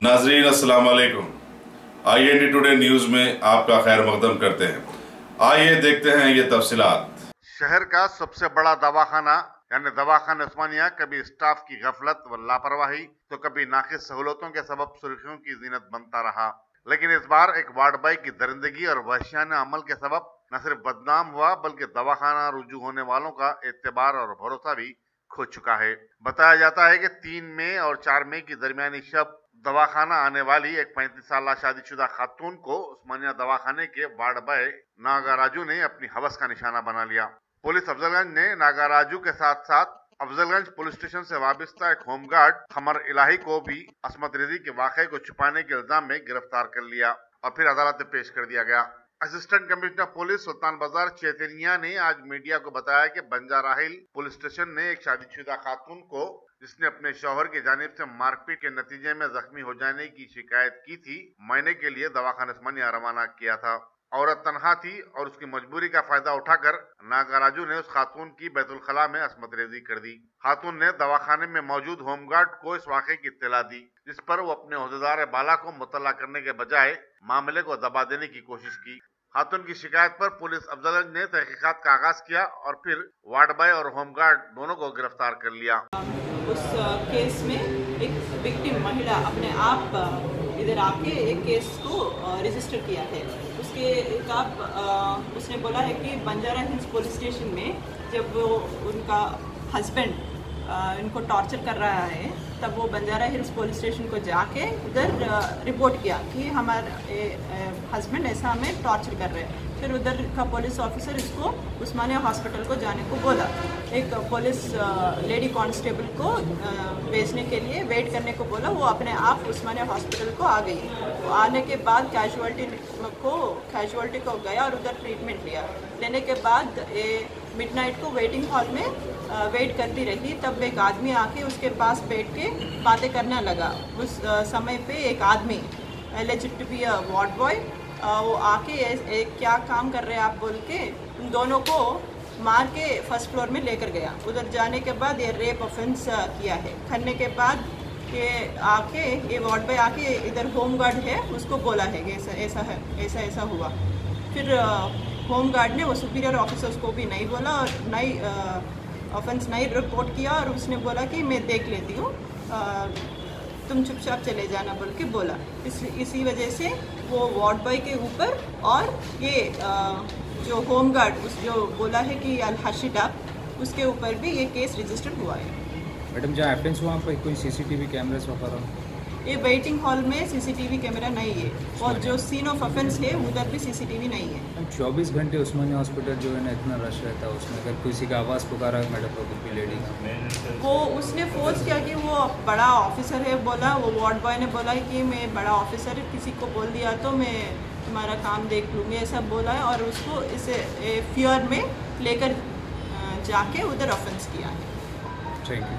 नाजरीन अस्सलाम वालेकुम। IND टुडे न्यूज में आपका खैर मकदम करते हैं। आइए देखते हैं ये तफसीलात। शहर का सबसे बड़ा दवाखाना यानी दवाखाना उस्मानिया कभी स्टाफ की गफलत व लापरवाही तो कभी नाकिस सहूलतों के सबब सुर्खियों की जीनत बनता रहा, लेकिन इस बार एक वार्ड बॉय की दरिंदगी और वहशियाना अमल के सबब न सिर्फ बदनाम हुआ बल्कि दवाखाना रुजू होने वालों का एतबार और भरोसा भी खो चुका है। बताया जाता है कि 3 मई और 4 मई की दरमियानी शब दवाखाना आने वाली एक 35 साल शादीशुदा खातून को उस्मानिया दवाखाने के वार्ड बॉय नागाराजू ने अपनी हवस का निशाना बना लिया। पुलिस अफजलगंज ने नागाराजू के साथ साथ अफजलगंज पुलिस स्टेशन से वाबस्ता एक होमगार्ड खमर इलाही को भी असमत रेजी के वाक़े को छुपाने के इल्जाम में गिरफ्तार कर लिया और फिर अदालत में पेश कर दिया गया। असिस्टेंट कमिश्नर पुलिस सुल्तान बाजार चैतन्या ने आज मीडिया को बताया कि बंजारा हिल पुलिस स्टेशन ने एक शादीशुदा खातून को, जिसने अपने शौहर की जानिब से मारपीट के नतीजे में जख्मी हो जाने की शिकायत की थी, महीने के लिए दवाखाना उस्मानिया रवाना किया था। औरत तनहा थी और उसकी मजबूरी का फायदा उठाकर नागाराजू ने उस खातून की बैतुल खला में असमत रेजी कर दी। खातून ने दवाखाने में मौजूद होमगार्ड को इस वाक़े की इत्तला दी, जिस पर वो अपने ओहदेदार बाला को मुतल्ला करने के बजाय मामले को दबा देने की कोशिश की। खातून की शिकायत पर पुलिस अफजलगंज ने तहकीकात का आगाज किया और फिर वार्ड बॉय और होमगार्ड दोनों को गिरफ्तार कर लिया। उस केस में एक विक्टिम महिला अपने आप इधर आके एक केस को रजिस्टर किया है। उसके उसने बोला है कि बंजारा हिल्स पुलिस स्टेशन में जब वो उनका हस्बैंड इनको टॉर्चर कर रहा है, तब वो बंजारा हिल्स पुलिस स्टेशन को जाके उधर रिपोर्ट किया कि हमारे हस्बैंड ऐसा हमें टॉर्चर कर रहे हैं। फिर उधर का पुलिस ऑफिसर इसको उस्मानिया हॉस्पिटल को जाने को बोला। एक पुलिस लेडी कांस्टेबल को भेजने के लिए वेट करने को बोला। वो अपने आप उस्मानिया हॉस्पिटल को आ गई। वो आने के बाद कैजुअल्टी को गया और उधर ट्रीटमेंट लिया। लेने के बाद मिडनाइट को वेटिंग हॉल में वेट करती रही। तब एक आदमी आके उसके पास बैठ के बातें करने लगा। उस समय पे एक आदमी alleged to be a ward boy वो आके क्या काम कर रहे हैं आप बोल के उन दोनों को मार के फर्स्ट फ्लोर में लेकर गया। उधर जाने के बाद ये रेप ऑफेंस किया है। करने के बाद ये वार्ड बॉय आके इधर होमगार्ड है उसको बोला है कि ऐसा हुआ। फिर होमगार्ड ने वो सुपीरियर ऑफिसर्स को भी नहीं बोला और ऑफेंस नहीं रिपोर्ट किया और उसने बोला कि मैं देख लेती हूँ, तुम चुपचाप चले जाना बोल के बोला। इसी वजह से वो वार्ड बॉय के ऊपर और ये जो होमगार्ड जो बोला है कि अल-हशीदा उसके ऊपर भी ये केस रजिस्टर्ड हुआ है। मैडम जहाँ एफेंस हुआ पर कोई CCTV कैमरास वगैरह? ये वेटिंग हॉल में CCTV कैमरा नहीं है और जो सीन ऑफ ऑफेंस है उधर भी CCTV नहीं है। 24 घंटे उस्मानिया हॉस्पिटल जो है ना इतना रश रहता है, उसमें अगर किसी का आवाज़ पुकारा मैडम को कोई लेडी का, वो उसने फोर्स किया कि वो बड़ा ऑफिसर है बोला। वो वार्ड बॉय ने बोला कि मैं बड़ा ऑफिसर है, किसी को बोल दिया तो मैं तुम्हारा काम देख लूँगी ऐसा बोला है और उसको इसे फियर में लेकर जाके उधर ऑफेंस किया है। Thank you.